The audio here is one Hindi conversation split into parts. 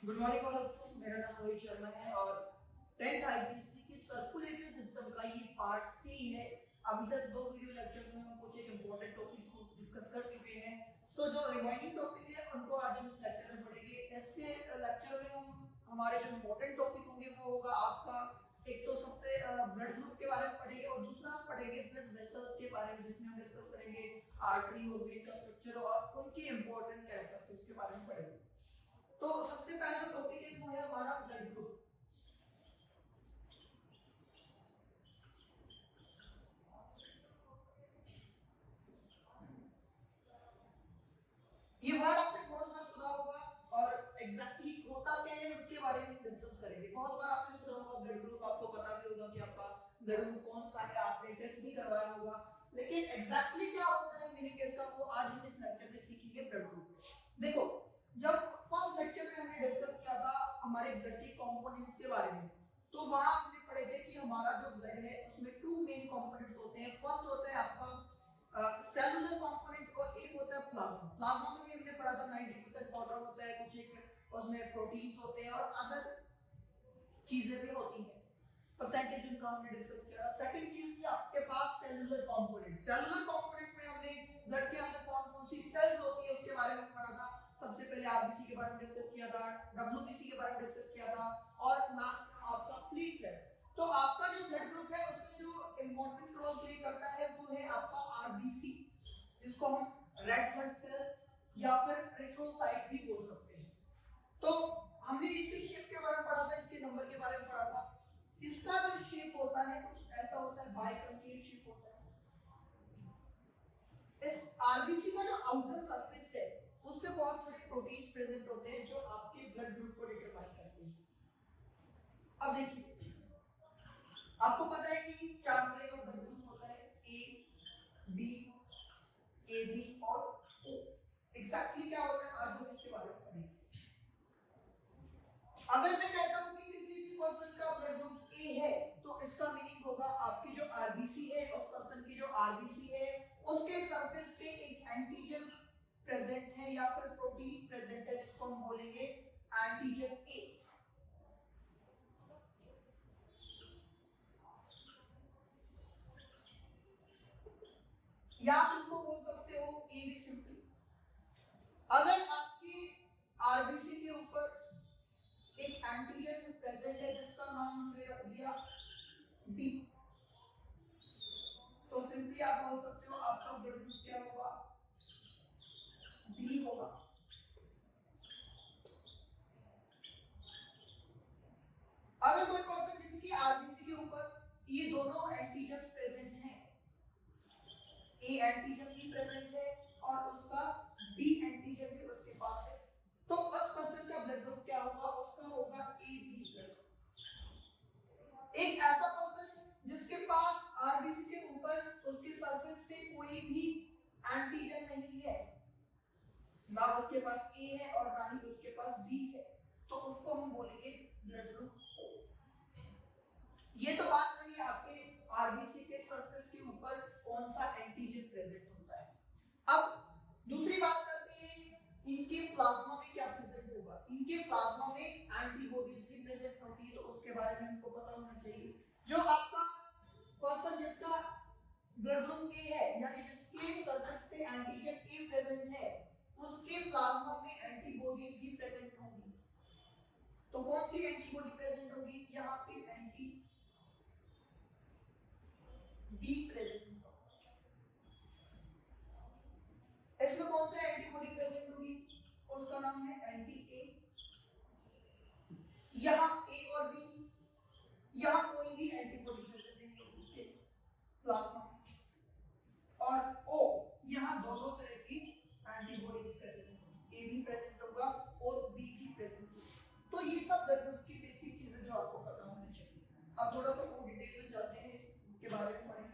Good morning all of you. मेरा नाम रोहित शर्मा है और 10th आईसीएसई के सर्कुलेटरी सिस्टम का ये पार्ट 3 है। अभी तक दो वीडियो लेक्चर्स में हम कुछ एक इंपॉर्टेंट टॉपिक को डिस्कस कर चुके हैं, तो जो रिमाइनिंग टॉपिक है उनको आज हम इस लेक्चर में पढ़ेंगे। इसके लेक्चर में हम हमारे जो इंपॉर्टेंट टॉपिक होंगे वो होगा आपका एक तो सबसे ब्लड ग्रुप के बारे में पढ़ेंगे और दूसरा हम पढ़ेंगे ब्लड वेसल्स के बारे में, जिसमें हम डिस्कस करेंगे आर्टरी और वेन का स्ट्रक्चर और उनकी इंपॉर्टेंट कैरेक्टरिस्टिक्स के बारे में पढ़ेंगे। तो सबसे पहला जो टॉपिक है वो है हमारा ब्लड ग्रुप। ये वर्ड आपने बहुत बार सुना होगा और एग्जैक्टली होता क्या है उसके बारे में डिस्कस करेंगे। बहुत बार आपने सुना होगा ब्लड ग्रुप, आपको पता भी होगा कि आपका ब्लड ग्रुप कौन सा है, आपने टेस्ट भी करवाया होगा, लेकिन एग्जैक्टली क्या होता है मेरे केस का वो आज हम इस लेक्चर में सीखेंगे। ब्लड ग्रुप देखो, जब फर्स्ट लेक्चर में हमने डिस्कस किया था हमारे ब्लड के कंपोनेंट्स के बारे में, तो वहां हमने पढ़े थे कि हमारा जो ब्लड है उसमें टू मेन कंपोनेंट्स होते हैं। फर्स्ट होता है आपका सेलुलर कंपोनेंट और एक होता है प्लाज्मा। प्लाज्मा में भी हमने पढ़ा था 90% वाटर होता है, कुछ एक उसमें प्रोटीन्स होते हैं और अदर चीजें भी होती हैं, परसेंटेज उनका हमने डिस्कस किया। सेकंड चीज थी आपके पास सेलुलर कंपोनेंट। सेलुलर कंपोनेंट में हमने ब्लड के अंदर कौन कौन सी सेल्स होती है उसके बारे में पढ़ा था। सबसे पहले आरबीसी के बारे में डिस्कस किया था, डब्ल्यूबीसी के बारे में डिस्कस किया था और लास्ट आपका प्लेटलेट्स। तो आपका जो ब्लड ग्रुप है उसमें जो इंपॉर्टेंट रोल प्ले करता है वो है आपका आरबीसी, जिसको हम रेड ब्लड सेल या फिर एरिथ्रोसाइट भी बोल सकते हैं। तो हमने इसकी शेप के बारे में पढ़ा था, इसके नंबर के बारे में पढ़ा था। इसका जो शेप होता है कुछ ऐसा होता है, बाइकन्केव शेप होता है। इस आरबीसी का जो आउटर सरफेस है उस पे बहुत सारे प्रोटीन्स प्रेजेंट होते हैं जो आपके ब्लड ग्रुप को डिटरमाइन करते हैं। अब देखिए, आपको पता है कि चार तरह का ब्लड ग्रुप होता है, ए, बी, ए बी और ओ। एग्जैक्टली क्या होता है आज हम इसके बारे में पढ़ेंगे। अगर मैं कहता हूं कि किसी भी पर्सन का ब्लड ग्रुप ए है तो इसका मीनिंग होगा आपकी जो आरबीसी है, उस पर्सन की जो आरबीसी है उसके सरफेस पे एक एंटीजन प्रेजेंट है या फिर प्रोटीन प्रेजेंट है, जिसको हम बोलेंगे एंटीजन ए। या आप इसको बोल सकते हो ए बी सिंपली। अगर आपकी आरबीसी के ऊपर एक एंटीजन प्रेजेंट है जिसका नाम हमने रख दिया बी, तो सिंपली आप बोल सकते हो आपका ब्लड ग्रुप क्या होगा, बी होगा। अगर कोई पर्सन जिसकी आरबीसी के ऊपर ये दोनों एंटीजन प्रेजेंट हैं, ए एंटीजन भी प्रेजेंट है और उसका बी एंटीजन भी उसके पास है, तो उस पर्सन का ब्लड ग्रुप क्या होगा, उसका होगा ए बी ब्लड। एक ऐसा पर्सन जिसके पास आरबीसी के ऊपर उसके सरफेस पे कोई भी एंटीजन नहीं है, ना उसके पास ए है और ना ही उसके पास बी है, तो उसको हम बोलेंगे ब्लड ग्रुप ओ। ये तो बात रही आपके आरबीसी के सरफेस के ऊपर कौन सा एंटीजन प्रेजेंट होता है। अब दूसरी बात करते हैं इनके प्लाज्मा में क्या प्रेजेंट होगा। इनके प्लाज्मा में एंटीबॉडीज भी प्रेजेंट होती है, तो उसके बारे में हमको पता होना चाहिए। जो आपका पर्सन जिसका ब्लड ग्रुप ए है यानी जिसके सरफेस पे एंटीजन ए प्रेजेंट है उसके प्लाज्मा में एंटीबॉडीज भी प्रेजेंट होंगी। तो कौन सी एंटीबॉडी प्रेजेंट होगी, यहाँ पे एंटी बी प्रेजेंट होगा। इसमें कौन सा एंटीबॉडी प्रेजेंट होगी, उसका नाम है एंटी ए। यहां ए और बी, यहां कोई भी एंटीबॉडी प्रेजेंट नहीं है उसके प्लाज्मा में। और ओ, यहां दोनों तरह की एंटीबॉडीज प्रेजेंट होगी, ए भी प्रेजेंट होगा और बी भी प्रेजेंट होगा। तो ये सब ब्लड ग्रुप की बेसिक चीजें जो आपको पता होनी चाहिए। अब थोड़ा सा और डिटेल में जाते हैं, इसके बारे में पढ़ेंगे।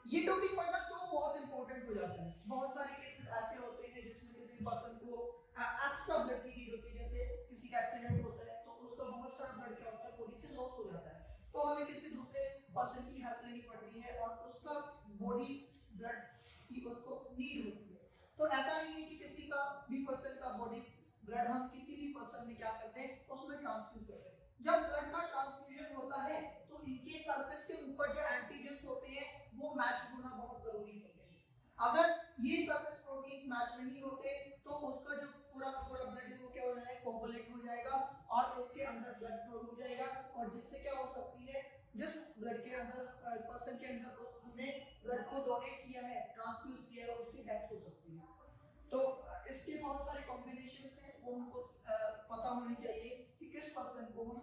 ये टॉपिक पढ़ना क्यों ऐसा नहीं है कि किसी का भी पर्सन का बॉडी ब्लड हम किसी भी पर्सन में क्या करते हैं, उसमें ट्रांसफ्यूज करते हैं। जब ब्लड का ट्रांसफ्यूजन होता है तो इनके सरफेस के ऊपर जो एंटीजन्स होते हैं वो मैच होना बहुत जरूरी होते हैं। अगर ये सरफेस प्रोटीन्स मैच नहीं होते तो उसका जो पूरा ब्लड है वो क्या हो जाएगा, कोगुलेट हो जाएगा और उसके अंदर ब्लड फ्लो रुक जाएगा, और जिससे क्या हो सकती है, जिस ब्लड के अंदर पर्सन के अंदर उसने ब्लड को डोनेट किया है, ट्रांसफ्यूज किया है, उसकी डेथ हो सकती है। तो इसके बहुत सारे कॉम्बिनेशंस हैं, वो हमको पता होनी चाहिए कि किस पर्सन को हम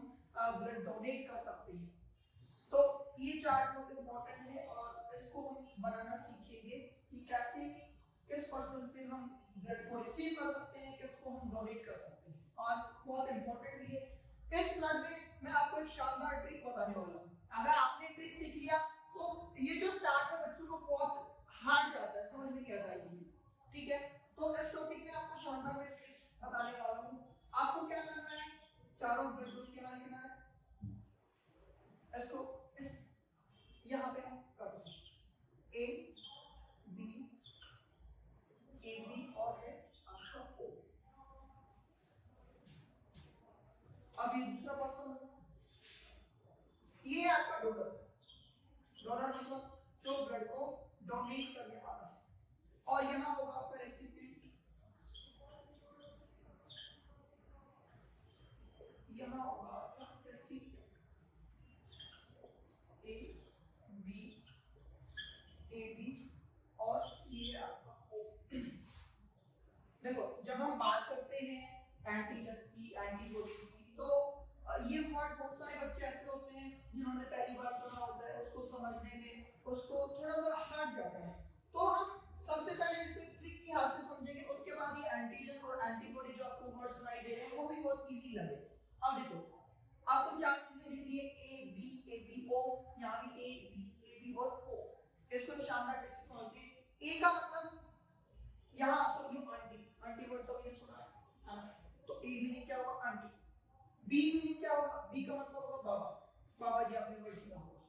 ब्लड डोनेट कर सकते हैं। तो ये चार्ट बहुत इंपॉर्टेंट है और इसको हम बनाना सीखेंगे कि कैसे किस पर्सन से हम ब्लड को रिसीव कर सकते हैं, किसको हम डोनेट कर सकते हैं, और बहुत इंपॉर्टेंट भी है। इस ब्लड में मैं आपको एक शानदार ट्रिक बताने वाला हूँ। अगर आपने ट्रिक सीख लिया तो ये जो चार्ट है बच्चों को बहुत हार्ड जाता है, समझ में नहीं आता है, ठीक है। तो इस टॉपिक में आपको शानदार बताने वाला हूँ। आपको क्या करना है, चारों ब्लड ग्रुप क्या लिखना है, इसको इस यहाँ पे हम करते हैं ए बी और है आपका ओ। अब ये दूसरा पर्सन होगा, ये आपका डोनर मतलब जो ब्लड को डोनेट करने वाला है, और यहाँ होगा आपका रेसिपिएंट, यहाँ होगा आपका रेसिपिएंट ए बी और ये आपका ओ। देखो जब हम बात करते हैं एंटीजन्स की, एंटीबॉडीज की, तो ये वर्ड बहुत सारे बच्चे ऐसे होते हैं जिन्होंने पहली बार सुना होता है, उसको समझने में उसको थोड़ा सा हार्ड जाता है। तो हम सबसे पहले इसको ट्रिक की हाथ से समझेंगे, उसके बाद ये एंटीजन और एंटीबॉडी जो आपको वर्ड सुनाई दे रहे हैं वो भी बहुत इजी लगे। अब देखो आपको चार चीजें दिख रही है, ए बी ओ, यहाँ भी ए बी और ओ। इसको शानदार ट्रिक से समझिए। ए का मतलब यहाँ आप समझो आंटी वर्ड सब ये सुना है ना, तो ए मीनिंग क्या होगा, आंटी। बी मीनिंग क्या होगा, बी का मतलब होगा बाबा, बाबा जी आपने वर्ड सुना होगा।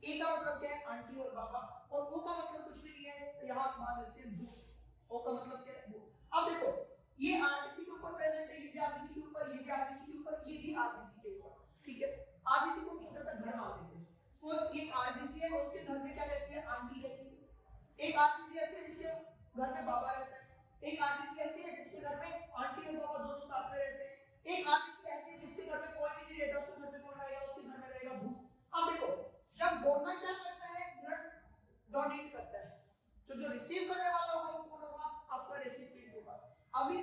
ए का मतलब क्या है, आंटी और बाबा, और ओ का मतलब कुछ भी नहीं है, तो यहाँ मान लेते हैं दूध। ओ का मतलब क्या है, दूध। अब देखो ये आरबीसी के ऊपर प्रेजेंट है, ये भी आरबीसी के ऊपर, ये भी आरबीसी के ऊपर, ये भी आरबीसी के ऊपर, ठीक है। आरबीसी को छोटा सा घर मान लेते हैं, सपोज एक आरबीसी है, उसके घर में क्या रहती है, आंटी रहती है। एक आरबीसी ऐसी है जिसके घर में बाबा रहता है, एक आरबीसी ऐसी है जिसके घर में आंटी और बाबा दोनों साथ में रहते हैं, एक आरबीसी ऐसी है जिसके घर में कोई भी नहीं रहता, उसके घर में कौन रहेगा, उसके घर में रहेगा भूत। अब देखो जब डोनर क्या करता है, ब्लड डोनेट करता है, तो जो रिसीव करने वाला होगा वो कौन होगा, आपका रेसिपिएंट होगा। अभी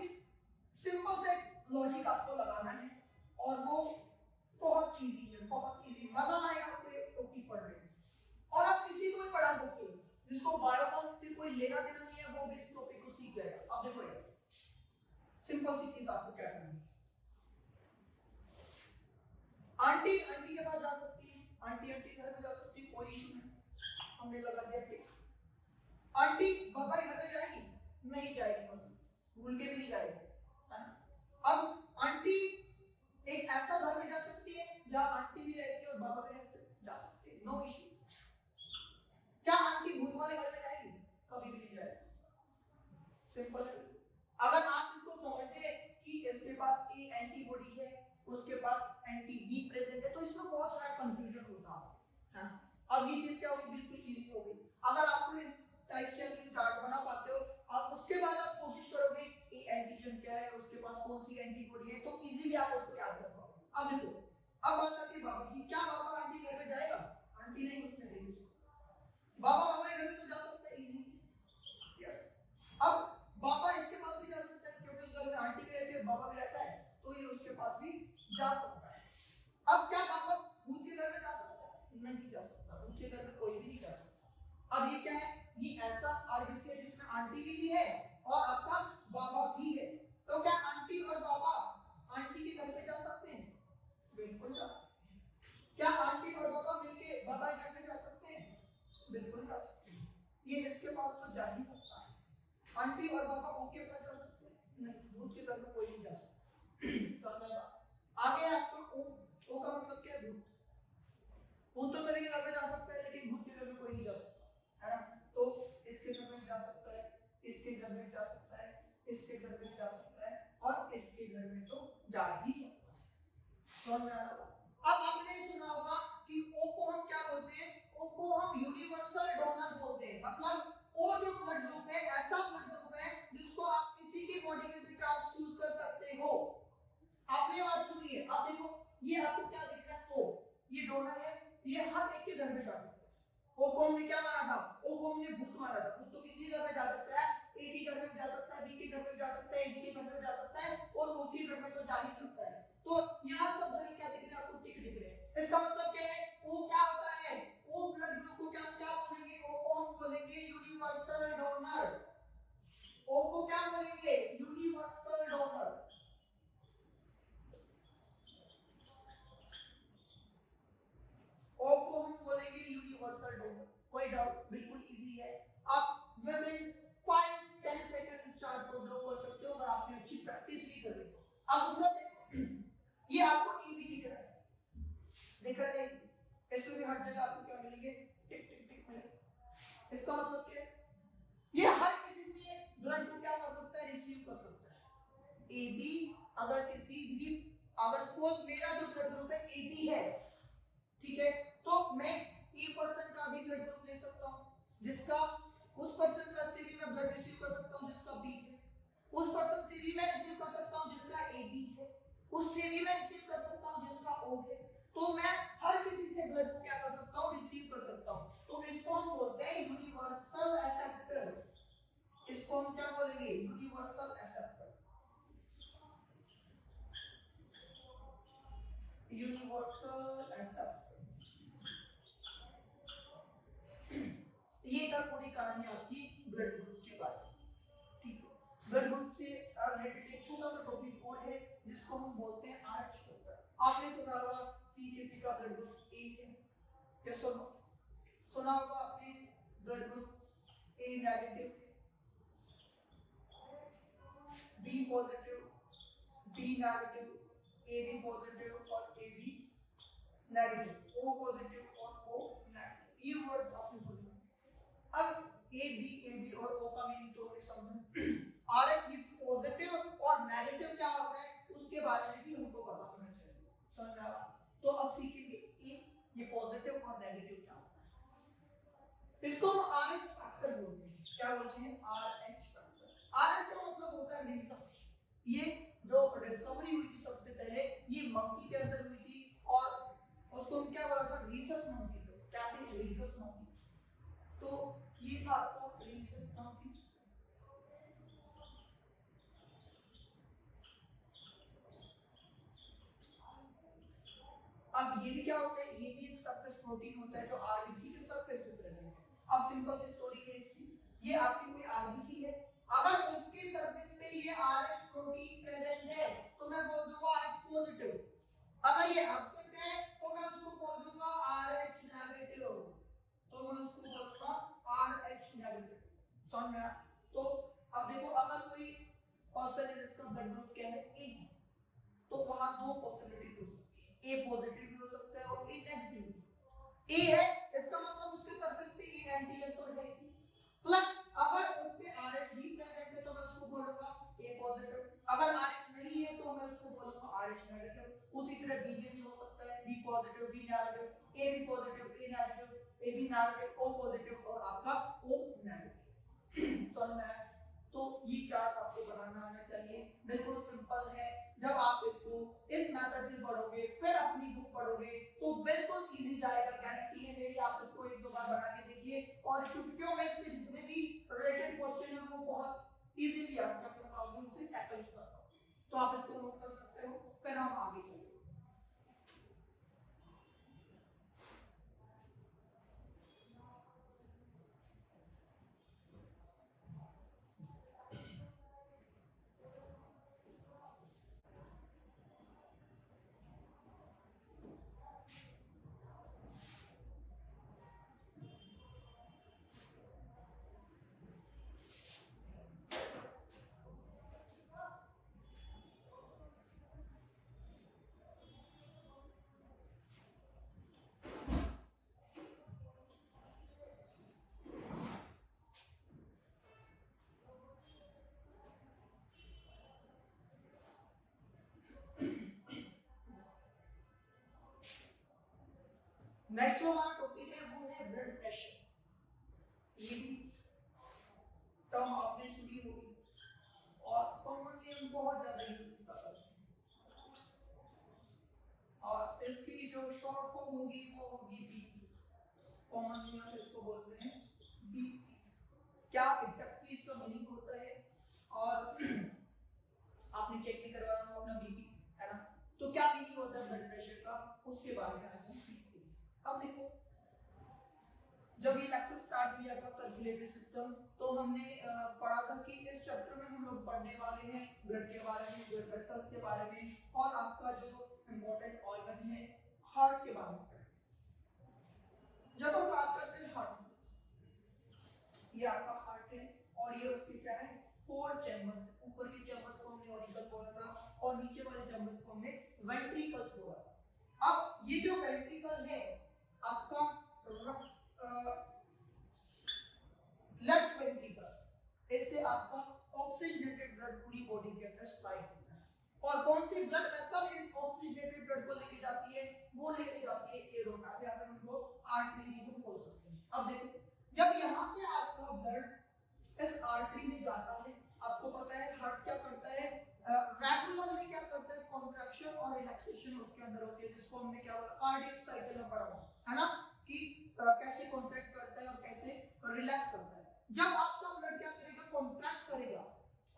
सिंपल से लॉजिक आपको लगाना है और वो बहुत इजी है, बहुत इजी, मजा आएगा आपको ये टॉपिक पढ़ने में, और आप किसी को भी पढ़ा सकते हो जिसको बायोलॉजी से कोई लेना देना नहीं है, वो भी इस टॉपिक को सीख जाएगा। अब देखो ये सिंपल सी चीज आपको क्या करनी है, आंटी के पास जा सकती है, आंटी घर में जा सकती है, कोई इशू नहीं, हमने लगा दिया टिक। आंटी बाबा के घर में जाएगी, नहीं जाएगी, भूल के भी नहीं जाएगी। अब आंटी एक ऐसा घर में जा सकती है जहां आंटी भी रहती है और बाबा भी रहते हैं, जा सकते हैं, नो इशू। क्या आंटी भूत वाले घर में जाएगी, कभी भी नहीं जाएगी, सिंपल है। अगर आप इसको समझते कि इसके पास ए एंटीबॉडी है, उसके पास एंटी बी प्रेजेंट है, तो इसमें बहुत सारा कंफ्यूजन होता है। अब ये चीज क्या होगी, बिल्कुल इजी होगी। अगर आप इस टाइप से अगर चार्ट बना पाते हो और उसके बाद आप कोशिश करोगे कि एंटीजन क्या है, उसके पास कौन सी एंटीबॉडी है, तो इजीली आप उसको याद कर पाओगे। अब देखो अब बात आती है बाबा की, क्या बाबा आंटी घर में जाएगा, आंटी नहीं उसने नहीं उसको, बाबा के घर में तो जा सकता है इजीली, यस। अब बाबा इसके पास भी जा सकता है क्योंकि उस घर में आंटी भी रहती है, बाबा भी रहता है, तो ये उसके पास भी जा सकता है। अब क्या बाबा भूत के घर में जा सकता है, नहीं जा सकता, भूत के घर में कोई भी नहीं जा सकता। अब ये क्या है, ये ऐसा आरबीसी है जिसमें आंटी भी है और आपका बाबा भी है, तो क्या आंटी और बाबा आंटी के घर पे जा सकते हैं, बिल्कुल जा सकते हैं। क्या आंटी और बाबा मिलके बाबा के घर में जा सकते हैं, बिल्कुल जा सकते हैं। ये इसके पास तो जा ही सकता है। आंटी और बाबा ओके पास जा सकते हैं, नहीं, भूत के घर में कोई नहीं जा सकता। आगे आपका ओ का मतलब क्या है, भूत। भूत तो सभी के घर में जा सकता है लेकिन भूत के घर में कोई नहीं जा सकता, है ना। तो इसके घर में जा सकता है, इसके घर में जा सकता के घर में तो जा ही सकता है। समझ में आ रहा होगा। अब आपने सुना होगा कि ओ को हम क्या बोलते हैं, ओ को हम यूनिवर्सल डोनर बोलते हैं। मतलब ओ जो ब्लड ग्रुप है ऐसा ब्लड ग्रुप है जिसको आप किसी की बॉडी में भी ट्रांसफ्यूज कर सकते हो। आपने बात सुनी है। अब देखो ये आपको क्या दिख रहा है, ओ ये डोनर है, ये हर एक के घर में जा सकता है। ओ को हमने क्या माना था, ओ को हमने भूत माना था। भूत तो किसी घर में जा सकता है, ए के घर में जा सकता है, बी के घर में जा सकता है, ए के घर में जा सकता है और ओ के घर में तो जा ही सकता है। तो यहाँ सब जगह क्या दिख रहा है आपको, टिक दिख रहे हैं। इसका मतलब क्या है, ओ क्या होता है, ओ ब्लड ग्रुप को क्या बोलेंगे, ओ को हम बोलेंगे यूनिवर्सल डोनर। ओ को क्या बोलेंगे, यूनिवर्सल डोनर। ओ को हम बोलेंगे यूनिवर्सल डोनर। कोई डाउट, बिल्कुल इजी है। आप विद इन 5-10 सेकंड इस चार्ट को ड्रॉ कर सकते हो अगर आपने अच्छी प्रैक्टिस की करी। अब दूसरा देखो, ये आपको एबी दिख रहा है, दिख रहा है, इसमें भी हर जगह आपको क्या मिलेंगे, टिक टिक टिक मिलेंगे। इसका मतलब क्या है, ये हर किसी से ब्लड को क्या कर सकता है, रिसीव कर सकता है। एबी अगर किसी भी, अगर सपोज मेरा जो ब्लड ग्रुप है एबी है, ठीक है, तो मैं ए पर्सन का भी ब्लड ग्रुप ले सकता हूं जिसका, उस पर्सन का से भी मैं ब्लड रिसीव कर सकता हूं जिसका बी है, उस पर्सन से भी मैं रिसीव कर सकता हूं जिसका ए बी है, उससे भी मैं रिसीव कर सकता हूं जिसका ओ है। तो मैं हर किसी से ब्लड को क्या कर सकता हूं, रिसीव कर सकता हूं। तो इसको हम बोलते हैं यूनिवर्सल एक्सेप्टर। इसको हम क्या बोलेंगे, यूनिवर्सल एक्सेप्टर। Universal acceptor. ये था पूरी कहानी आपकी ब्लड ग्रुप के बारे में। ठीक है, ब्लड ग्रुप से रिलेटेड एक छोटा सा टॉपिक और है जिसको हम बोलते हैं आरएच फैक्टर। आपने सुना होगा कि किसी का ब्लड ग्रुप ए है, क्या सुना होगा आपने, blood group A negative, B positive, B negative, A B positive और A B negative, O positive और ओ नेगेटिव। ये वर्ड्स आपने सुने। अब ए बी और ओ का मीनिंग तो हमने समझा। आरएच ये पॉजिटिव और नेगेटिव क्या होता है उसके बारे में भी हमको पता होना चाहिए। समझ में आ रहा? तो अब सीखेंगे ये पॉजिटिव और नेगेटिव क्या होता है। इसको हम आरएच फैक्टर बोलते हैं। क्या बोलते हैं, आरएच फैक्टर। आरएच का मतलब होता है रिसस। ये जो डिस्कवरी हुई थी सबसे पहले, ये मंकी के अंदर हुई थी और उसको हम क्या बोला था, रिसस मंकी। तो क्या थी, रिसस मंकी। तो ये था आपको रिसस मंकी। अब ये भी क्या होता है, ये भी एक सरफेस प्रोटीन होता है जो आरबीसी के सरफेस पे प्रेजेंट है। अब सिंपल सी स्टोरी है इसकी, ये आपकी कोई आरबीसी है, अगर उसके सरफेस पे ये आरएच प्रोटीन प्रेजेंट है तो मैं बोल दूंगा आरएच पॉजिटिव। अगर ये एब्सेंट है तो मैं उसको बोल दूंगा आरएच नेगेटिव। तो मैं उसको बोलूंगा आरएच नेगेटिव। समझ में आया? तो अब देखो, अगर कोई पर्सन है जिसका ब्लड ग्रुप क्या है, ए, तो वहां दो पॉसिबिलिटीज हो सकती है, ए पॉजिटिव भी हो सकता है और ए नेगेटिव। ए है इसका मतलब उसके सरफेस पे ए एंटीजन तो है, प्लस अगर उस पे आरएच भी प्रेजेंट है तो मैं उसको बोलूंगा ए पॉजिटिव। अगर आरएच नहीं है तो मैं उसको बोलूंगा आरएच नेगेटिव। उसी तरह बी में भी हो सकता है, B positive, B negative, A B positive, A negative, A B negative, O positive और आपका ओ नेगेटिव। समझ में आया? तो ये चार्ट आपको बनाना आना चाहिए, बिल्कुल सिंपल है। जब आप इसको इस मेथड से पढ़ोगे फिर अपनी बुक पढ़ोगे तो बिल्कुल इजी जाएगा, गारंटी है मेरी। आप इसको एक दो बार बना के देखिए और चुटकियों में इससे जितने भी रिलेटेड क्वेश्चन है वो बहुत इजीली आप क्या कर पाओगे, उसे टैकल कर पाओगे। तो आप इसको नोट कर सकते हो, फिर हम आगे चलेंगे। नेक्स्ट जो हमारा टॉपिक है वो है ब्लड प्रेशर। ये भी टर्म आपने सुनी होगी और कॉमनली हम बहुत ज्यादा यूज इसका करते हैं, और इसकी जो शॉर्ट फॉर्म होगी वो होगी बीपी। कॉमनली हम इसको बोलते हैं बीपी। क्या एग्जैक्टली इसका मीनिंग होता है, और आपने चेक भी करवाया होगा अपना बीपी, है ना? तो क्या मीनिंग होता है ब्लड प्रेशर का, उसके बारे में आज हम सीखते हैं। अब देखो, जब ये लेक्चर स्टार्ट किया था सर्कुलेटरी सिस्टम, तो हमने पढ़ा था कि इस चैप्टर में हम लोग पढ़ने वाले हैं ब्लड के बारे में, ब्लड वेसल्स के बारे में, और आपका जो इम्पोर्टेंट ऑर्गन है हार्ट के बारे में पढ़ेंगे। जब हम बात करते हैं हार्ट, ये आपका हार्ट है और ये उसके क्या है, 4 चैम्बर्स। ऊपर के चैम्बर्स को हमने ऑरिकल बोला था और नीचे वाले चैम्बर्स को हमने वेंट्रिकल्स बोला था। अब ये जो वेंट्रिकल है आपका लेफ्ट वेंट्रिकल, इससे आपका ऑक्सीजनेटेड ब्लड पूरी बॉडी के अंदर सप्लाई होता है। और कौन सी ब्लड वेसल इस ऑक्सीजनेटेड ब्लड को लेके जाती है, वो लेके जाती है एरोटा, या फिर उनको आर्टरी भी बोल सकते हैं। अब देखो, जब यहां से आपका ब्लड इस आर्टरी में जाता है, आपको पता है हार्ट क्या करता है, रेगुलरली क्या करता है, कॉन्ट्रैक्शन और रिलैक्सेशन उसके अंदर होती है, जिसको हमने क्या बोला, कार्डियक साइकिल में पढ़ा है ना, कि कैसे कॉन्ट्रैक्ट करता है और कैसे रिलैक्स करता है। जब आपका ब्लड क्या करेगा, कॉन्ट्रैक्ट करेगा,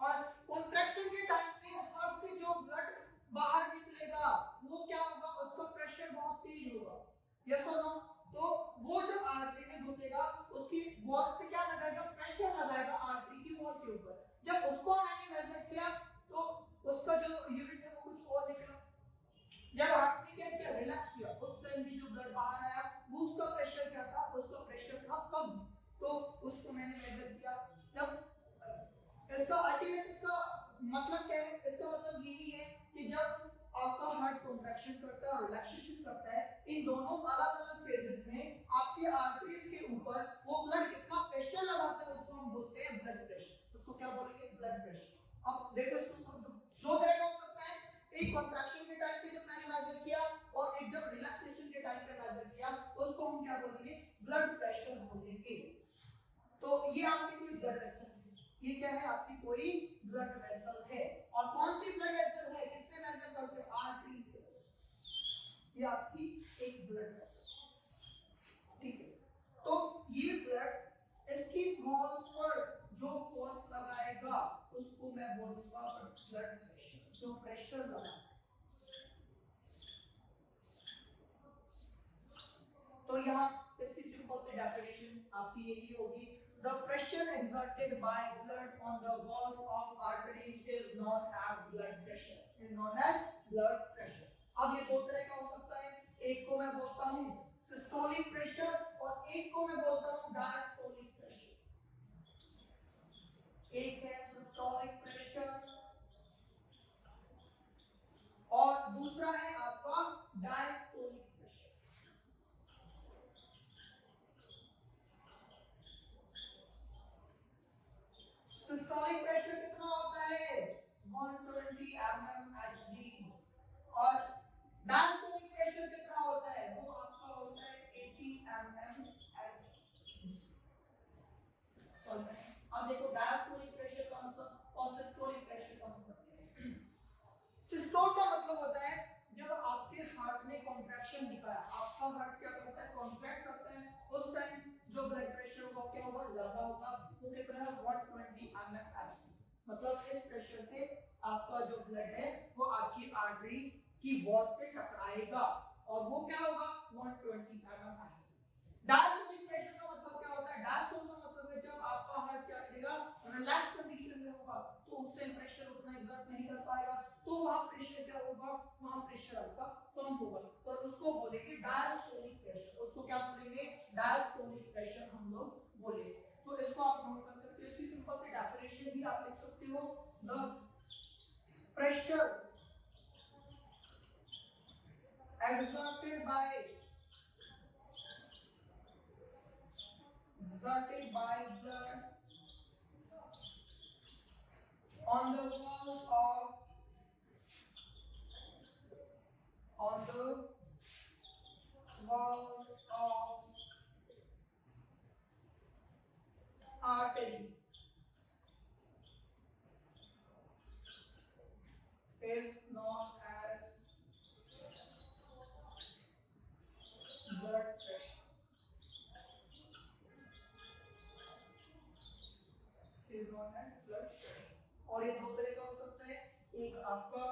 और कॉन्ट्रैक्शन के टाइम पे हार्ट से जो ब्लड बाहर निकलेगा वो क्या होगा, उसका प्रेशर बहुत तेज होगा, यस और नो? तो वो जब आर्टरी में घुसेगा, उसकी वॉल पे क्या लगाएगा, प्रेशर लगाएगा आर्टरी की वॉल के ऊपर। जब उसको मैंने मेजर किया तो उसका जो यूनिट है वो कुछ और निकला। जब हार्ट ने क्या किया, रिलैक्स किया, उस टाइम भी जो ब्लड बाहर आया वो उसका प्रेशर क्या था, उसका प्रेशर था कम, तो उसको मैंने मेजर किया। जब इसका अल्टीमेट इसका मतलब क्या है, इसका मतलब यही है कि जब आपका हार्ट कॉन्ट्रैक्शन करता है और रिलैक्सेशन करता है, इन दोनों अलग-अलग फेजेस में आपके आर्टरीज के ऊपर वो ब्लड कितना प्रेशर लगाता है, उसको हम बोलते हैं ब्लड प्रेशर। उसको क्या बोलेंगे, ब्लड प्रेशर। अब देखो इसको समझो, दो तरह का हो सकता है, एक कॉन्ट्रैक्शन के टाइम पे जब मैंने मेजर किया, और एक जब रिलैक्सेशन के टाइम पे मेजर किया, उसको हम क्या बोलेंगे, ब्लड प्रेशर बोलेंगे। तो ये आपकी कोई ब्लड वेसल है, ये क्या है, आपकी कोई ब्लड वेसल है। और कौन सी ब्लड वेसल है, किससे मेजर करते हैं, आर्टरी से। ये आपकी एक ब्लड वेसल, ठीक है? तो ये ब्लड, इसकी वॉल पर जो फोर्स लगाएगा उसको मैं बोलूंगा ब्लड प्रेशर, जो प्रेशर लगा। तो यहाँ इसकी सिंपल सी डेफिनेशन आपकी यही होगी, the pressure exerted by blood on the walls of arteries is known as blood pressure, is known as blood pressure। अब ये दो तरह का हो सकता है, एक को मैं बोलता हूँ सिस्टोलिक प्रेशर और एक को मैं बोलता हूँ डायस्टोलिक प्रेशर। एक है सिस्टोलिक प्रेशर और दूसरा है आपका डायस्टोलिक प्रेशर। सिस्टोलिक प्रेशर कितना होता है, 120 mmHg, और डायस्टोलिक प्रेशर कितना होता है, वो आपका होता है 80 mmHg। सॉरी, अब देखो डायस्टोलिक प्रेशर का मतलब और सिस्टोलिक प्रेशर का मतलब क्या है। सिस्टोल का मतलब होता है जब आपके हार्ट ने कॉन्ट्रैक्शन दिखाया, आपका हार्ट क्या करता है, कॉन्ट्रैक्ट करता है, उस टाइम जो ब्लड प्रेशर होगा क्या होगा, ज्यादा होगा। वो कितना है, 120 mmHg। मतलब इस प्रेशर से आपका जो ब्लड है वो आपकी आर्टरी की वॉल से टकराएगा और वो क्या होगा, 120 mmHg। डायस्टोलिक प्रेशर का मतलब क्या होता है, डायस्टोल का मतलब है जब आपका हार्ट क्या करेगा, रिलैक्स कंडीशन में होगा, तो उस टाइम प्रेशर उतना एग्जर्ट नहीं कर पाएगा, तो वहां प्रेशर क्या होगा, वहां प्रेशर आपका कम होगा, और उसको बोलेंगे डायस्टोलिक प्रेशर। उसको क्या बोलेंगे, डायस्टोलिक प्रेशर हम लोग बोलेंगे। तो इसको आप नोट कर सकते हो, इसकी सिंपल सी डेफिनेशन भी आप लिख सकते हो, the pressure exerted by blood on the walls artery is known as blood pressure, is known as blood pressure। और ये दो तरह का हो सकता है, एक आपका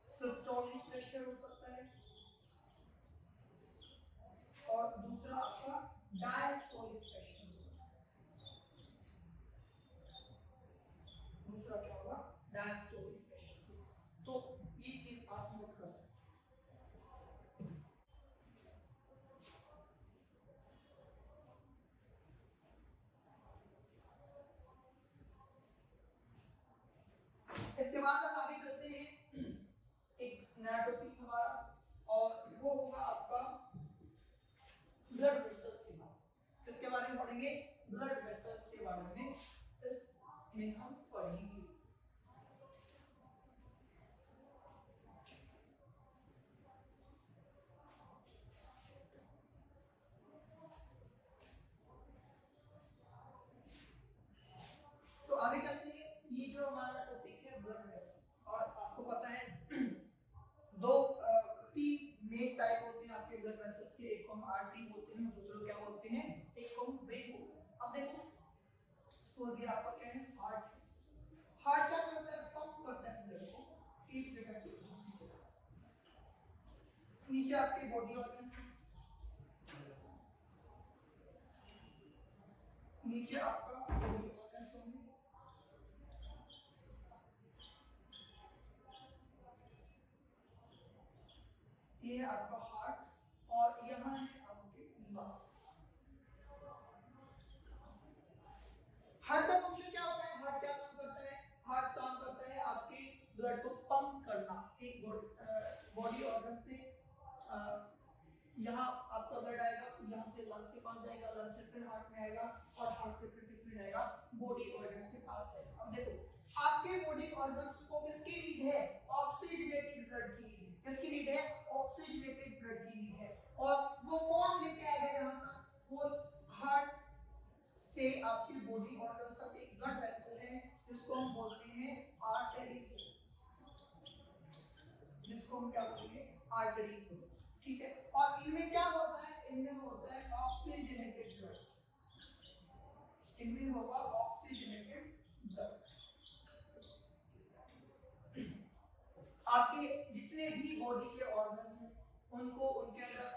सिस्टोलिक प्रेशर हो सकता है और दूसरा आपका डायस्टोलिक प्रेशर। दूसरा क्या होगा? Diastolic pressure. तो ये चीज आप नोट कर सकते हैं। इसके बाद हम आगे चलते हैं, एक नया टॉपिक हमारा, और वो होगा आपका ब्लड वेसल्स के बारे में। किसके बारे में पढ़ेंगे? ब्लड वेसल्स के बारे में इसमें हम पढ़ेंगे। तो आगे चलते हैं, ये जो हमारा टॉपिक है ब्लड वेसल्स, और आपको पता है तीन मेन टाइप होते हैं आपके ब्लड वेसल्स के, एक को हम आर्टरी बोलते हैं, दूसरे क्या बोलते हैं, एक को हम वेन बोलते हैं। अब देखो इसको दिया आपका क्या है? हार्ट। हार्ट क्या करता है? पंप करता है ब्लड को एक जगह से दूसरी जगह। नीचे आपके बॉडी ऑर्गन्स हैं, नीचे आपका बॉडी ऑर्गन्स होंगे, ये है आपका हार्ट, और यहाँ है आपके लंग्स। हार्ट का फंक्शन क्या होता है? हार्ट क्या काम करता है? हार्ट काम करता है आपके ब्लड को पंप करना एक बॉडी ऑर्गन से। यहाँ आपका ब्लड आएगा, यहाँ से लंग्स के पास जाएगा, लंग्स से फिर हार्ट में आएगा, और हार्ट से फिर किस में जाएगा? बॉडी ऑर्गन के पास जाएगा। अब देखो आपके बॉडी ऑर्गन्स को किसकी नीड है? ऑक्सीजनेटेड ब्लड की नीड है। किसकी नीड है? ऑक्सीजनेटेड ब्लड की नीड है। और वो कौन लेके आएगा यहाँ से? वो हार्ट से आपकी बॉडी ऑर्गन्स तक एक ब्लड वेसल है जिसको हम बोलते हैं आर्टरीज, जिसको हम क्या बोलेंगे? आर्टरीज। ठीक है, और इनमें क्या होता है? इनमें होता है ऑक्सीजनेटेड ब्लड, इनमें होगा ऑक्सीजनेटेड ब्लड। आपके जितने भी बॉडी के ऑर्गन्स हैं उनको उनके अंदर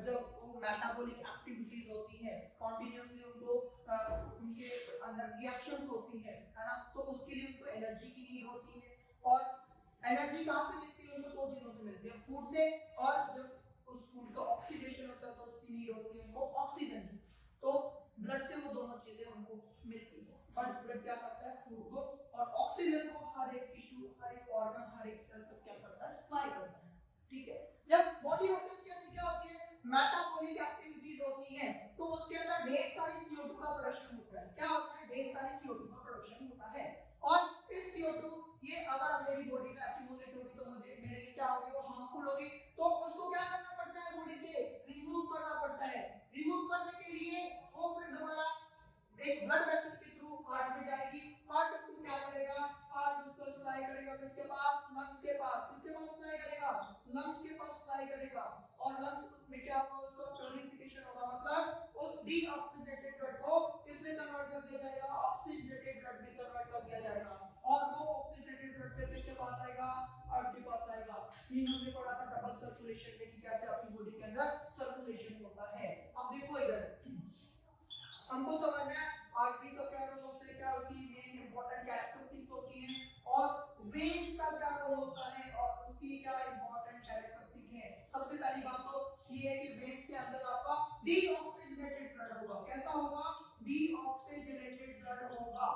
जब मेटाबॉलिक एक्टिविटीज होती है, कॉन्टिन्यूसली उनको उनके अंदर रिएक्शंस होती है ना, तो उसके लिए उनको एनर्जी की नीड होती है। और एनर्जी कहाँ से मिलती है? उनको दो चीजों से मिलती है, फूड से, और जब उस फूड का ऑक्सीडेशन होता है तो उसकी नीड होती है उनको ऑक्सीजन। तो ब्लड से वो दोनों चीजें उनको मिलती है, और ब्लड क्या करता है? फूड को और ऑक्सीजन को हर एक टिश्यू, हर एक ऑर्गन, हर एक सेल तक क्या करता है? सप्लाई करता है। ठीक है, जब बॉडी ऑर्गन्स के अंदर क्या होती है? मेटाबॉलिक एक्टिविटीज होती हैं, तो उसके अंदर ढेर सारी CO2 का प्रोडक्शन होता है। क्या होता है? ढेर सारी CO2 का प्रोडक्शन होता है, और इस CO2 ये अगर मेरी बॉडी में एक्यूमुलेट होगी तो मुझे मेरे लिए क्या होगी? वो हार्मफुल होगी। तो उसको क्या करना पड़ता है? बॉडी से रिमूव करना पड़ता है। रिमूव करने के लिए वो फिर दोबारा एक ब्लड वेसल के थ्रू हार्ट में जाएगी। हार्ट उसको क्या करेगा? हार्ट उसको सप्लाई करेगा किसके पास? लंग्स के पास। किसके पास सप्लाई करेगा? लंग्स के पास सप्लाई करेगा, और लंग्स में क्या होगा? उसका प्यूरिफिकेशन होगा, मतलब उस डीऑक्सीजनेटेड ब्लड को किसमें कन्वर्ट कर दिया जाएगा? ऑक्सीजनेटेड ब्लड में कन्वर्ट कर दिया जाएगा, और वो ऑक्सीजनेटेड ब्लड फिर किसके पास आएगा? हार्ट के पास आएगा। ये हमने पढ़ा था डबल सर्कुलेशन में कि कैसे आपकी बॉडी के अंदर सर्कुलेशन होता है। अब देखो इधर हमको समझना है आर्टरी का क्या रोल होता है, क्या उसकी मेन इंपॉर्टेंट कैरेक्टरिस्टिक्स होती हैं, और वेन्स का क्या रोल होता है और उसकी क्या इंपॉर्टेंट कैरेक्टरिस्टिक है। सबसे पहली बात तो ये है कि वेन्स के अंदर आपका डीऑक्सीजनेटेड ब्लड होगा। कैसा होगा? डीऑक्सीजनेटेड ब्लड होगा।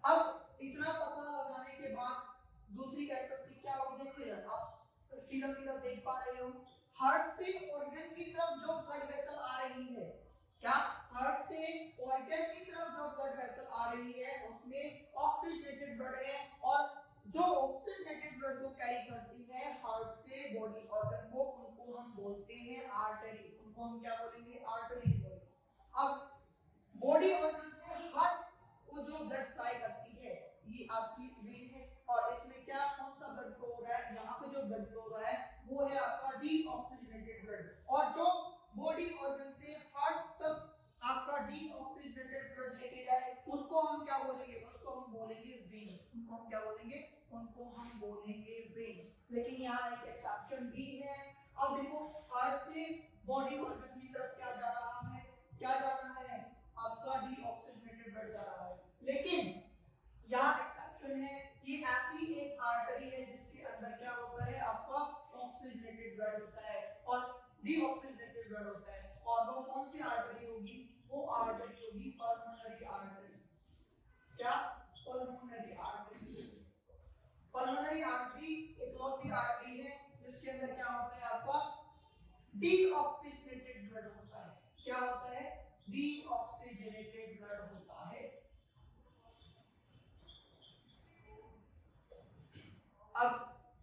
अब इतना पता लगाने के बाद दूसरी कैरेक्टरिस्टिक क्या होगी? देखो यार, आप सीधा सीधा देख पा रहे हो, हार्ट से ऑर्गन की तरफ जो ब्लड वेसल आ रही है, क्या हार्ट से ऑर्गन की तरफ जो ब्लड वेसल आ रही है उसमें ऑक्सीजनेटेड ब्लड है, और जो ऑक्सीजनेटेड ब्लड को कैरी करती है हार्ट से बॉडी ऑर्गन को, उनको हम बोलते हैं आर्टरी। आपकी वेन है और इसमें क्या कौन सा ब्लड फ्लो हो रहा है, यहाँ पे जो ब्लड फ्लो हो रहा है वो है आपका डीऑक्सीजनेटेड ब्लड। और जो बॉडी ऑर्गन से हार्ट तक आपका डीऑक्सीजनेटेड ब्लड लेके जाए उसको हम क्या बोलेंगे, उसको हम बोलेंगे वेन। उनको हम क्या बोलेंगे, उनको हम बोलेंगे वेन। लेकिन यहाँ एक एक्सेप्शन भी है। अब देखो हार्ट से बॉडी ऑर्गन की तरफ क्या जा रहा है, क्या जा रहा है, आपका डीऑक्सीजनेटेड ब्लड जा रहा है। लेकिन यहाँ एक्सेप्शन है, ये ऐसी एक आर्टरी है जिसके अंदर क्या होता है, आपका ऑक्सीजनेटेड ब्लड होता है और डीऑक्सीजनेटेड ब्लड होता है। और वो कौन सी आर्टरी होगी, वो आर्टरी होगी पल्मोनरी आर्टरी। क्या, पल्मोनरी आर्टरी। पल्मोनरी आर्टरी इकलौती आर्टरी है जिसके अंदर क्या होता है, आपका डीऑक्सीजनेटेड ब्लड होता है। क्या होता है, डीऑक्सीजनेटेड ब्लड होता है। अब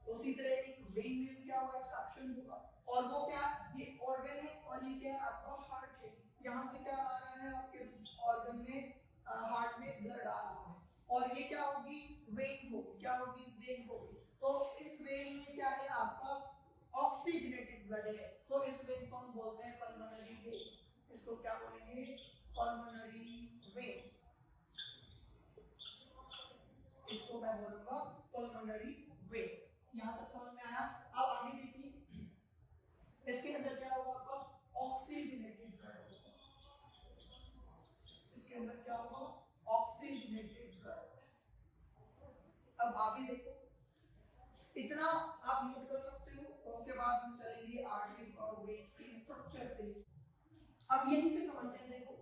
उसी तरह एक वेन में भी क्या होगा, एक्सेप्शन होगा। और वो क्या, ये ऑर्गन है और ये क्या है, आपका हार्ट है। यहाँ से क्या आ रहा है आपके ऑर्गन में, हार्ट में ब्लड आ रहा है और ये क्या होगी, वेन होगी। क्या होगी, वेन होगी। तो इस वेन में क्या है, आपका ऑक्सीजनेटेड ब्लड है, तो इस वेन को हम बोलते हैं पल्मोनरी वेन। इसको क्या बोलेंगे, पल्मोनरी वेन। इसको मैं बोलूंगा पल्मोनरी वेन। यहां तक समझ में आया। अब आगे देखिए, इसके अंदर क्या होगा, आपका ऑक्सीजनेटेड ब्लड होगा। इसके अंदर क्या होगा, ऑक्सीजनेटेड ब्लड। अब आगे देखो, इतना आप नोट कर सकते हो। उसके बाद हम चलेंगे आर्टरी और वेन्स की स्ट्रक्चर पे। अब यहीं से समझते हैं। देखो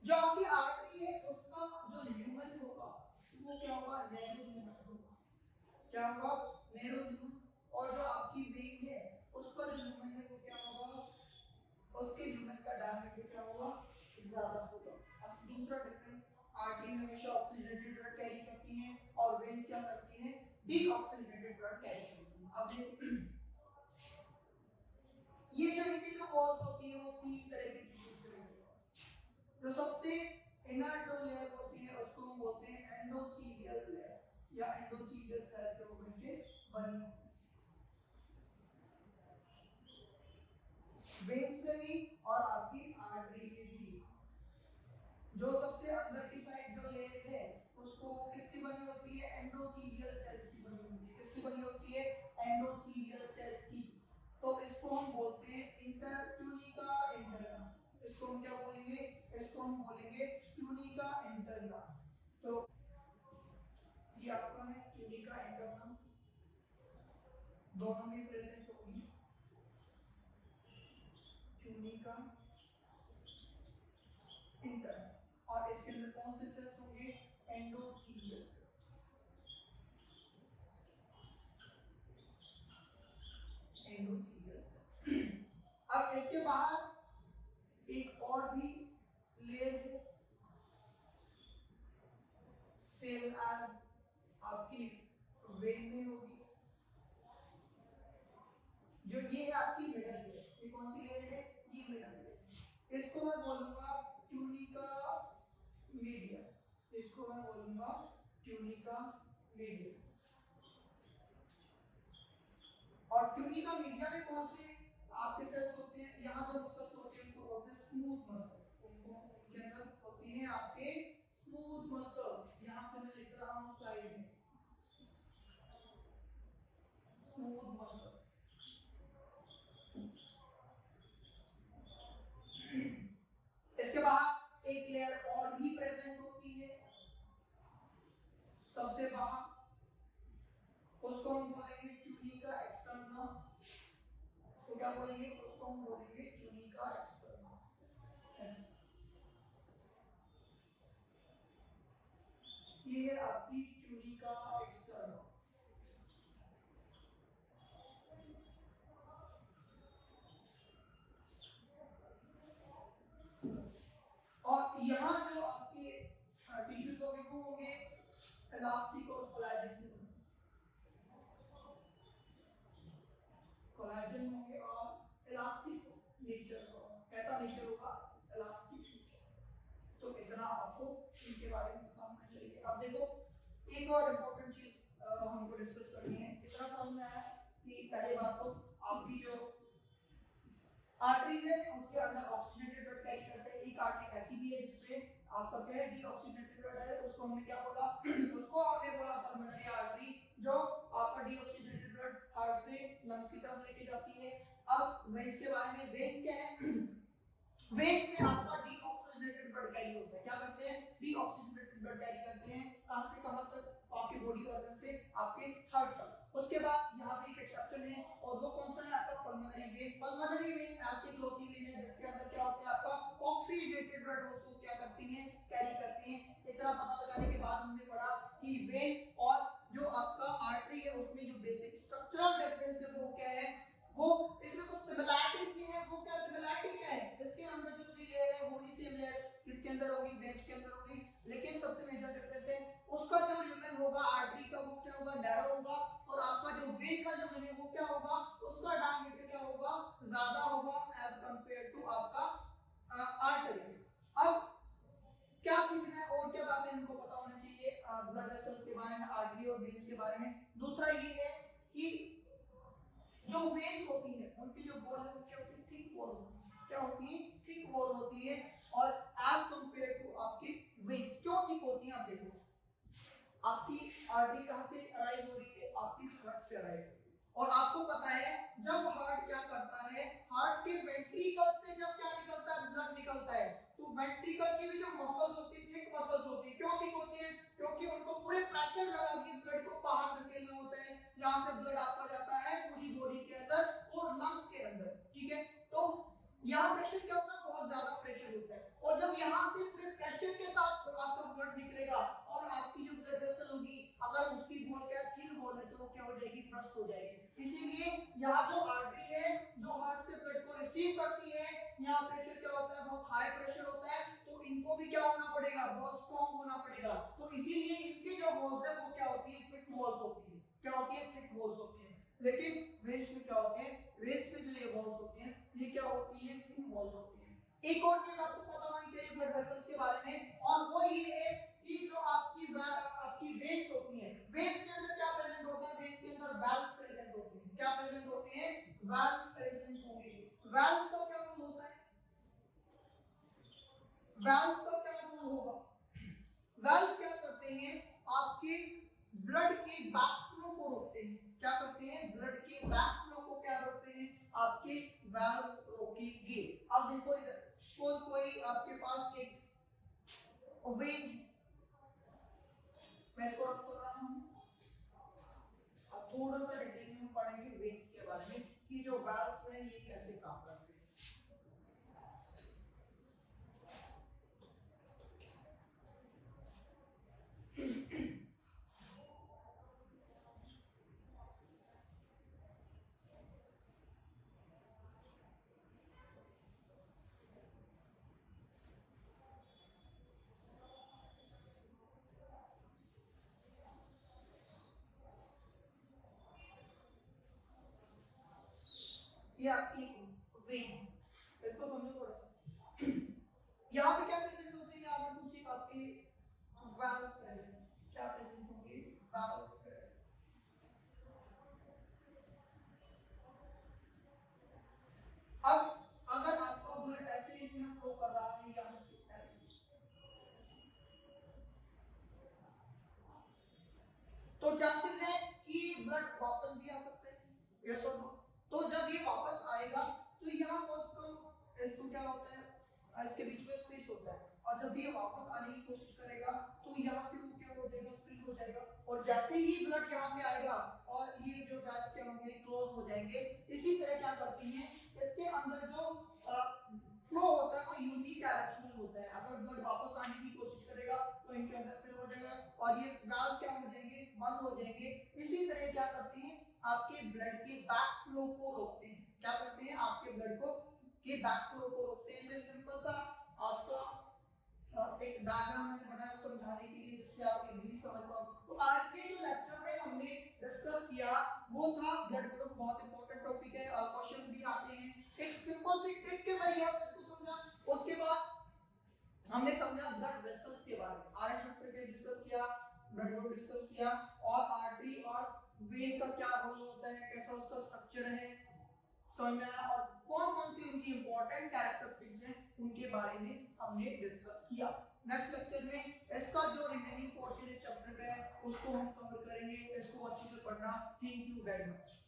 जो आपकी आर्टरी है उसका जो ल्यूमन होगा वो क्या होगा, नैरो ल्यूमन होगा। क्या होगा, नैरो ल्यूमन। और जो आपकी वेन है उसका जो ल्यूमन है वो क्या होगा, उसके ल्यूमन का डायमीटर क्या होगा, ज्यादा होगा। अब दूसरा डिफरेंस, आर्टरी हमेशा ऑक्सीजनेटेड ब्लड कैरी करती है और वेन्स क्या करती हैं, डीऑक्सीजनेटेड ब्लड कैरी करती है। अब देखो ये जो इनकी जो वॉल्स होती है वो तीन तरह की टिश्यूज से बनी होती है। जो सबसे इनर जो लेयर होती है उसको हम बोलते हैं एंडोथेलियल लेयर या एंडोथेलियल सेल से वो बनके बनी होती है। वेन्स में भी और आपकी आर्टरी में भी जो सबसे अंदर की साइड जो लेयर है उसको किसकी बनी होती है, एंडोथेलियल सेल्स की बनी होती है। किसकी बनी होती है, एंडोथेलियल सेल्स की। तो इसको हम बोलते हैं इंटरट्यूनिका इंटरना। इसको हम क्या बोलेंगे, इसको हम बोलेंगे ट्यूनिका इंटरना। तो ये आपका है ट्यूनिका इंटरना, दोनों में प्रेजेंट होगी ट्यूनिका इंटरना। और इसके अंदर कौन से सेल्स होंगे, एंडोथेलियल सेल्स। Endothelial cell. अब इसके बाहर एक और भी लेयर है, सेम एज आपकी वेन में होगी। जो ये है आपकी मिडल लेयर, ये कौन सी लेयर है, ये मिडल लेयर। इसको मैं बोलूंगा ट्यूनिका मीडिया। इसको मैं बोलूंगा ट्यूनिका मीडिया। और ट्यूनिका मीडिया में कौन से आपके सेल्स होते हैं, यहाँ जो मसल्स होते हैं उनको बोलते हैं स्मूथ मसल्स। उनको उनके अंदर होती हैं आपके स्मूथ मसल्स। यहाँ पे मैं लिख रहा हूँ साइड में स्मूथ मसल्स। इसके बाद एक लेयर और भी प्रेजेंट होती है सबसे बाहर, उसको हम बोलेंगे ट्यूनिका एक्सटर्ना। उसको क्या बोलेंगे, उसको हम बोलेंगे ट्यूनिका एक्सटर्ना। ये है आपकी ट्यूनिका एक्सटर्ना। और यहाँ जो आपके टिश्यूज होंगे वो होंगे इलास्टिक और कोलेजन से बने। कोलेजन होंगे और इलास्टिक नेचर का। कैसा नेचर होगा, इलास्टिक नेचर। तो इतना आपको इनके बारे में पता होना चाहिए। अब देखो एक और इम्पोर्टेंट चीज हमको डिस्कस करनी है। इतना समझ में आया कि पहली बात तो आपकी जो आर्टरीज है उसके अंदर ऑक्सीजनेटेड ब्लड कैरी करते हैं। एक आर्टरी ऐसी भी है जिसपे आपका क्या है डीऑक्सीजनेटेड ब्लड है, उसको हमने क्या बोला उसको हमने बोला पल्मोनरी आर्टरी, जो आपका डीऑक्सीजनेटेड ब्लड हार्ट से लंग्स की तरफ लेके जाती है। अब वेन्स के बारे में, वेन्स क्या है वेन्स में आपका डीऑक्सीजनेटेड ब्लड कैरी होता है। क्या करते हैं डीऑक्सीजनेटेड ब्लड कैरी करते हैं, कहां से कहां तक, आपके बॉडी ऑर्गन से आपके हार्ट तक। उसके बाद यहाँ पे एक एक्सेप्शन है और वो कौन सा है आपका पल्मोनरी वेन। पल्मोनरी वेन ऐसी इकलौती वेन है जिसके अंदर क्या होता है आपका ऑक्सीडेटेड ब्लड उसको क्या करती है कैरी करती है। इतना पता लगाने के बाद हमने पढ़ा कि वेन और जो आपका आर्टरी है उसमें जो बेसिक स्ट्रक्चरल डिफरेंस है वो क्या है, वो इसमें कुछ सिमिलरिटीज भी है। वो क्या सिमिलरिटी क्या है, इसके अंदर जो थ्री लेयर है वो ही सेम लेयर किसके अंदर होगी, वेन्स के अंदर होगी, लेकिन सबसे मेजर डिफरेंस है उसका जो ल्यूमेन होगा आर्टरी का वो क्या होगा नैरो होगा, और आपका जो वेन का ल्यूमेन है वो क्या होगा उसका डायमीटर क्या होगा ज्यादा होगा एज कंपेयर टू आपका आर्टरी। अब क्या सीखना है और क्या बातें हमको पता होनी चाहिए ब्लड वेसल्स के बारे में, आर्टरी और वेन्स के बारे में। दूसरा ये है कि जो वेन्स होती है उनकी जो वॉल है वो क्या होती है थिक वॉल होती है। क्या होती है थिक वॉल होती है, और एज कंपेयर टू आपकी वेन्स क्यों थिक होती है। आप देखो आपकी आर्टरी कहां से अराइज हो रही है, आपकी हार्ट से अराइज हो रही है। और आपको पता है जब हार्ट क्या करता है, हार्ट के वेंट्रिकल से जब क्या निकलता है ब्लड निकलता है, तो वेंट्रिकल की भी जो मसल्स होती है थिक मसल्स होती है। क्यों थिक होती है, क्योंकि उनको पूरे प्रेशर लगा के ब्लड को बाहर धकेलना होता है। जहां से ब्लड आपका जाता है पूरी बॉडी के अंदर और लंग्स के अंदर, ठीक है। तो यहाँ प्रेशर क्या होता है, बहुत ज्यादा प्रेशर होता है, और जब यहाँ से पूरे प्रेशर के साथ आपका ब्लड निकलेगा और आपकी जो ब्लड वेसल होगी अगर उसकी वॉल क्या थिन वॉल है तो वो क्या हो जाएगी बर्स्ट हो जाएगी। इसीलिए यहाँ जो आर्टरी है जो हार्ट से ब्लड को रिसीव करती है, यहाँ प्रेशर क्या होता है बहुत हाई प्रेशर होता है, तो इनको भी क्या होना पड़ेगा बहुत स्ट्रॉन्ग होना पड़ेगा। तो इसीलिए इनकी जो वॉल्स है वो क्या होती है थिक वॉल्स होती है। क्या होती है थिक वॉल्स होती है। लेकिन वेन्स में क्या होते हैं, वेन्स में जो ये वॉल्स होती हैं ये क्या होती है थिन वॉल्स होती है। एक और चीज आपको पता होनी चाहिए ब्लड वेसल्स के बारे में, और वो ये है कि जो आपकी वेन्स होती हैं, वेन्स के अंदर क्या प्रेजेंट होता है, वेन्स के अंदर वाल्व प्रेजेंट होते हैं। क्या प्रेजेंट होते हैं, वाल्व प्रेजेंट होंगे। वाल्व का क्या रोल होता है, वाल्व का क्या रोल होगा, वाल्व क्या करते हैं आपके ब्लड के बैक फ्लो को रोकते हैं। क्या करते हैं ब्लड के बैक फ्लो को क्या रोकते हैं, आपके वाल्व रोकेंगे। अब देखो इधर सपोज कोई आपके पास एक वेन, मैं इसको रख रहा हूं। अब थोड़ा सा डिटेल में पढ़ेंगे वेन्स के बारे में कि जो वाल्व्स हैं ये कैसे काम करते हैं। ये आपकी वेन, इसको समझो थोड़ा सा। यहाँ पे क्या प्रेजेंट होते हैं, यहाँ पे कुछ एक आपके वाल्व प्रेजेंट, क्या प्रेजेंट होंगे वाल्व प्रेजेंट। अब अगर आपका ब्लड ऐसे इसमें फ्लो कर रहा है यहाँ से ऐसे, तो चांसेस है कि ब्लड वापस भी आ सकता है, यस और नो। तो जब ये वापस आएगा तो यहाँ बहुत कम इसको क्या होता है इसके बीच में स्पेस होता है, और जब ये वापस आने की कोशिश करेगा तो यहाँ पे वो क्या हो जाएगा फिल हो जाएगा, और जैसे ही ब्लड यहाँ पे आएगा और ये जो वैल्व क्या होंगे क्लोज हो जाएंगे। इसी तरह क्या करती हैं इसके अंदर जो फ्लो होता है वो यूनिडायरेक्शनल होता है। अगर ब्लड वापस आने की कोशिश करेगा तो इनके अंदर फिल हो जाएगा और ये वैल्व क्या हो जाएंगे बंद हो जाएंगे। इसी तरह क्या करती हैं आपके ब्लड के बैक फ्लो को रोकते हैं। क्या करते हैं आपके ब्लड को के बैक फ्लो को रोकते हैं। तो सिंपल सा आपका एक डायग्राम मैंने बनाया समझाने के लिए जिससे आप इजीली समझ पाओ। तो आज के जो लेक्चर में हमने डिस्कस किया वो था ब्लड ग्रुप, बहुत इंपॉर्टेंट टॉपिक है और क्वेश्चंस भी आते हैं। एक सिंपल सी ट्रिक के जरिए हमने इसको समझा। उसके बाद हमने समझा ब्लड वेसल्स के बारे में, आरएच चैप्टर के डिस्कस किया ब्लड ग्रुप डिस्कस किया और आर्टरी और वेन का क्या रोल होता है, कैसा उसका स्ट्रक्चर है समझ में आया, और कौन कौन सी उनकी इंपॉर्टेंट कैरेक्टरिस्टिक्स हैं उनके बारे में हमने डिस्कस किया। नेक्स्ट लेक्चर में इसका जो रिमेनिंग पोर्शन इस चैप्टर का है उसको हम कवर करेंगे, इसको अच्छे से पढ़ना। Thank you very much.